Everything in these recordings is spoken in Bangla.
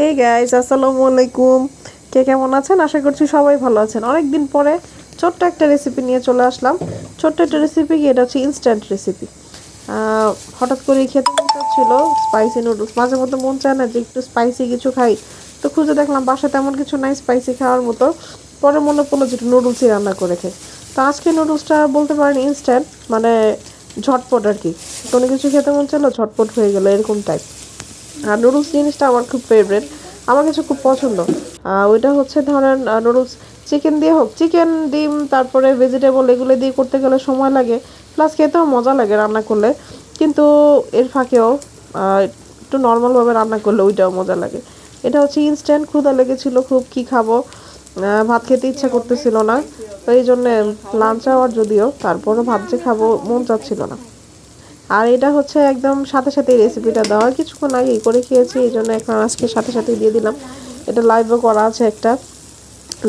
হে গাইস, আসসালামু আলাইকুম। কে কেমন আছেন? আশা করছি সবাই ভালো আছেন। অনেকদিন পরে ছোট্ট একটা রেসিপি নিয়ে চলে আসলাম। ছোট্ট একটা রেসিপি, এটা হচ্ছে ইনস্ট্যান্ট রেসিপি। হঠাৎ করে খেতে মন চাচ্ছিল স্পাইসি নুডলস। মাঝে মধ্যে মন চায় না যে একটু স্পাইসি কিছু খাই, তো খুঁজে দেখলাম বাসায় তেমন কিছু নাই স্পাইসি খাওয়ার মতো। পরে মনে পড়লো যে একটু নুডলসই রান্না করে খাই। তো আজকে নুডলসটা বলতে পারেন ইনস্ট্যান্ট, মানে ঝটপট আর কি। কোনো কিছু খেতে মন চাইলো ঝটপট হয়ে গেলো, এরকম টাইপ। আর নুডলস জিনিসটা আমার খুব ফেভারিট, আমার কাছে খুব পছন্দ। ওইটা হচ্ছে ধরেন নুডলস চিকেন দিয়ে হোক, চিকেন ডিম তারপরে ভেজিটেবল এগুলো দিয়ে করতে গেলে সময় লাগে, প্লাস খেতেও মজা লাগে রান্না করলে। কিন্তু এর ফাঁকেও একটু নর্মালভাবে রান্না করলে ওইটাও মজা লাগে। এটা হচ্ছে ইনস্ট্যান্ট, ক্ষুধা লেগেছিল খুব, কি খাবো, ভাত খেতে ইচ্ছা করতেছিল না। তো এই জন্যে লাঞ্চ আওয়ার যদিও, তারপরও ভাত যে খাবো মন চাচ্ছিল না। আর এটা হচ্ছে একদম সাথে সাথে রেসিপিটা দেওয়া, কিছুক্ষণ আগেই করে খেয়েছি, এই জন্য এখন আজকে সাথে সাথে দিয়ে দিলাম। এটা লাইভও করা আছে একটা,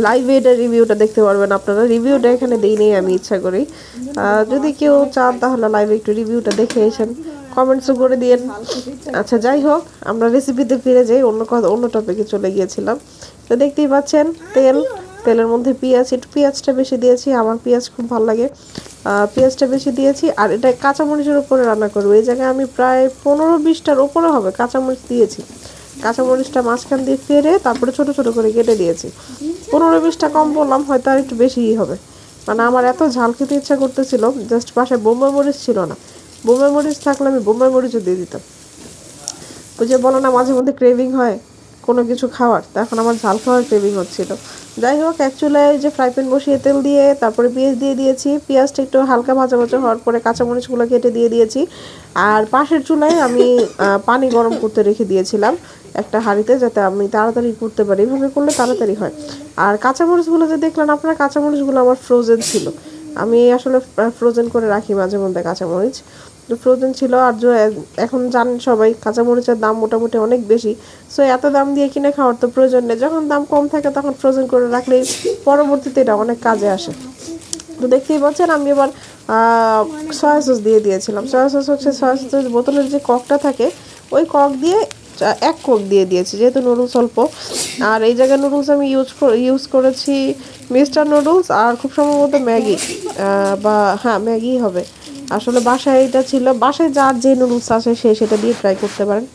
লাইভে এটা রিভিউটা দেখতে পারবেন আপনারা। রিভিউটা এখানে দিই নেই আমি ইচ্ছা করি, যদি কেউ চান তাহলে লাইভে একটু রিভিউটা দেখে এসেন, কমেন্টসও করে দিয়েন। আচ্ছা, যাই হোক, আমরা রেসিপিতে ফিরে যাই, অন্য টপিকে চলে গিয়েছিলাম। তো দেখতেই পাচ্ছেন তেলের মধ্যে পেঁয়াজ, একটু পেঁয়াজটা বেশি দিয়েছি, আমার পেঁয়াজ খুব ভালো লাগে, পেঁয়াজটা বেশি দিয়েছি। আর এটা কাঁচামরিচের উপরে রান্না করবো, এই জায়গায় আমি প্রায় 15-20টার উপরে হবে কাঁচামরিচ দিয়েছি। কাঁচামরিচটা মাঝখান দিয়ে ফেরে তারপরে ছোট ছোট করে কেটে দিয়েছি। 15-20টা কম বললাম, হয়তো আর একটু বেশিই হবে, মানে আমার এত ঝাল খেতে ইচ্ছা করতেছিল। জাস্ট বাসায় বোম্বাই মরিচ ছিল না, বোম্বাই মরিচ থাকলে আমি বোম্বাই মরিচও দিয়ে দিতাম। ওই যে বলো না মাঝে মধ্যে ক্রেভিং হয় কোনো কিছু খাওয়ার, তো এখন আমার ঝাল খাওয়ার ক্রেভিং হচ্ছিল। যাই হোক, এক চুলায় যে ফ্রাই প্যান বসিয়ে তেল দিয়ে তারপরে পেঁয়াজ দিয়ে দিয়েছি, পেঁয়াজটা একটু হালকা ভাজা ভাজা হওয়ার পরে কাঁচামরিচগুলো কেটে দিয়ে দিয়েছি। আর পাশের চুলায় আমি পানি গরম করতে রেখে দিয়েছিলাম একটা হাঁড়িতে, যাতে আমি তাড়াতাড়ি করতে পারি, এভাবে করলে তাড়াতাড়ি হয়। আর কাঁচামরিচগুলো যে দেখলেন আপনারা, কাঁচামরিচগুলো আমার ফ্রোজেন ছিল, আমি আসলে ফ্রোজেন করে রাখি মাঝে মধ্যে কাঁচামরিচ, ফ্রোজেন ছিল। আর এখন জানেন সবাই কাঁচামরিচের দাম মোটামুটি অনেক বেশি, সো এত দাম দিয়ে কিনে খাওয়ার তো প্রয়োজন নেই। যখন দাম কম থাকে তখন ফ্রোজেন করে রাখলেই পরবর্তীতে এটা অনেক কাজে আসে। তো দেখতেই পাচ্ছেন আমি এবার সয়া সস দিয়ে দিয়েছিলাম। সয়া সস হচ্ছে সয়া সসের বোতলের যে ককটা থাকে, ওই কক দিয়ে 1 কক দিয়ে দিয়েছি, যেহেতু নুডলস অল্প। আর এই জায়গায় নুডলস আমি ইউজ করেছি মিস্টার নুডলস, আর খুব সম্ভবত ম্যাগি, বা হ্যাঁ ম্যাগি হবে। আসলে বাসায় এটা ছিল, বাসায় যার যে নুডলস আছে সে সেটা দিয়ে ট্রাই করতে পারেন।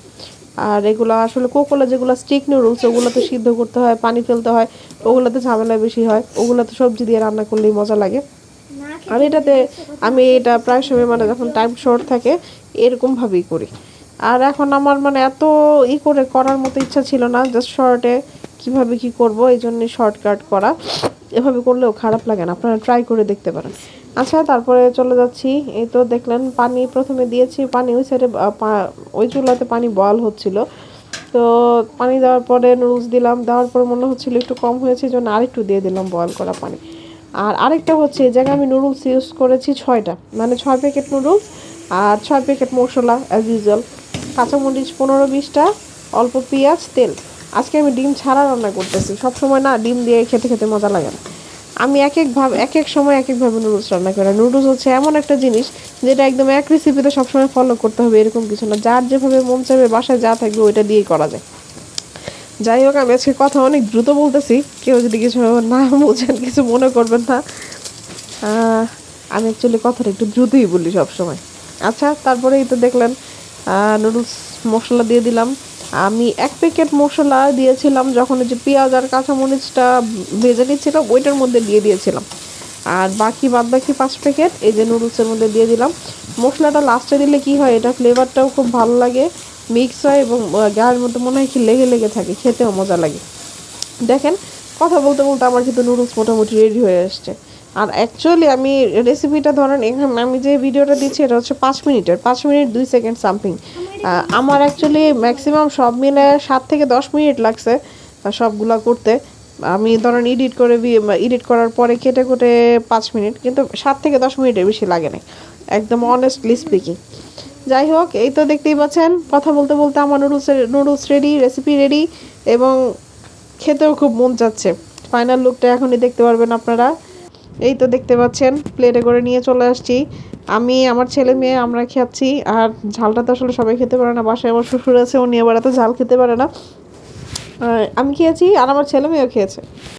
আর এগুলো আসলে কোকোলা যেগুলো স্টিক নুডলস, ওগুলো তো সিদ্ধ করতে হয়, পানি ফেলতে হয়, ওগুলোতে ঝামেলা বেশি হয়, ওগুলোতে সবজি দিয়ে রান্না করলেই মজা লাগে। আর আমি এটা প্রায় সময়, মানে যখন টাইম শর্ট থাকে এরকমভাবেই করি। আর এখন আমার মানে এত করার মতো ইচ্ছা ছিল না, জাস্ট শর্টে কিভাবে কি করব, এই জন্য শর্টকাট করা। এভাবে করলেও খারাপ লাগে না, আপনারা ট্রাই করে দেখতে পারেন। আচ্ছা, তারপরে চলে যাচ্ছি। এই তো দেখলেন পানি প্রথমে দিয়েছি, পানি ওই সাইডে ওই চুলাতে পানি বয়েল হচ্ছিল। তো পানি দেওয়ার পরে নুডলস দিলাম, দেওয়ার পরে মনে হচ্ছিল একটু কম হয়েছে, এই জন্য আরেকটু দিয়ে দিলাম বয়েল করা পানি। আর আরেকটা হচ্ছে, এই জায়গায় আমি নুডলস ইউজ করেছি 6টা, মানে 6 প্যাকেট নুডলস আর 6 প্যাকেট মশলা অ্যাজ ইউজুয়াল, কাঁচামরিচ 15-20টা, অল্প পেঁয়াজ, তেল। আজকে আমি ডিম ছাড়া রান্না করতেছি, সব সময় না ডিম দিয়ে খেতে খেতে মজা লাগে না। আমি এক এক সময় এক একভাবে নুডলস রান্না করি। নুডলস হচ্ছে এমন একটা জিনিস যেটা একদম এক রেসিপিতে সবসময় ফলো করতে হবে এরকম কিছু না, যার যেভাবে মন চাইবে বাসায় যা থাকবে ওইটা দিয়েই করা যায়। যাই হোক, আমি আজকে কথা অনেক দ্রুত বলতেছি, কেউ যদি কিছু না বুঝেন কিছু মনে করবেন না। আমি অ্যাকচুয়ালি কথাটা একটু দ্রুতই বলি সবসময়। আচ্ছা, তারপরে এই তো দেখলেন নুডলস মশলা দিয়ে দিলাম। আমি 1 প্যাকেট মশলা দিয়েছিলাম যখন যে পেঁয়াজ আর কাঁচামরিচটা ভেজে নিচ্ছিলাম, ওইটার মধ্যে দিয়ে দিয়েছিলাম। আর বাদ বাকি 5 প্যাকেট এই যে নুডলসের মধ্যে দিয়ে দিলাম। মশলাটা লাস্টে দিলে কি হয়, এটা ফ্লেভারটাও খুব ভালো লাগে, মিক্স হয়, এবং গায়ের মধ্যে মনে হয় কি লেগে লেগে থাকে, খেতেও মজা লাগে। দেখেন, কথা বলতে বলতে আমার কিন্তু নুডলস মোটামুটি রেডি হয়ে আসছে। আর অ্যাকচুয়ালি আমি রেসিপিটা ধরেন, এখানে আমি যে ভিডিওটা দিচ্ছি এটা হচ্ছে 5 মিনিটের, 5 মিনিট 2 সেকেন্ড সামথিং। আমার অ্যাকচুয়ালি ম্যাক্সিমাম সব মিলে 7 থেকে 10 মিনিট লাগছে সবগুলা করতে। আমি ধরেন এডিট করার পরে কেটে কুটে 5 মিনিট, কিন্তু 7 থেকে 10 মিনিটের বেশি লাগে না, একদম অনেস্টলি স্পিকিং। যাই হোক, এই তো দেখতেই পাচ্ছেন কথা বলতে বলতে আমার নুডলস রেডি, রেসিপি রেডি, এবং খেতেও খুব মন চাচ্ছে। ফাইনাল লুকটা এখনই দেখতে পারবেন আপনারা। এই তো দেখতে পাচ্ছেন প্লেটে করে নিয়ে চলে আসছি, আমি আমার ছেলে মেয়ে আমরা খাচ্ছি। আর ঝালটা তো আসলে সবাই খেতে পারে না, বাসায় আমার শ্বশুর আছে, উনি আবার এত ঝাল খেতে পারে না, আমি খেয়েছি আর আমার ছেলে মেয়েও খেয়েছে।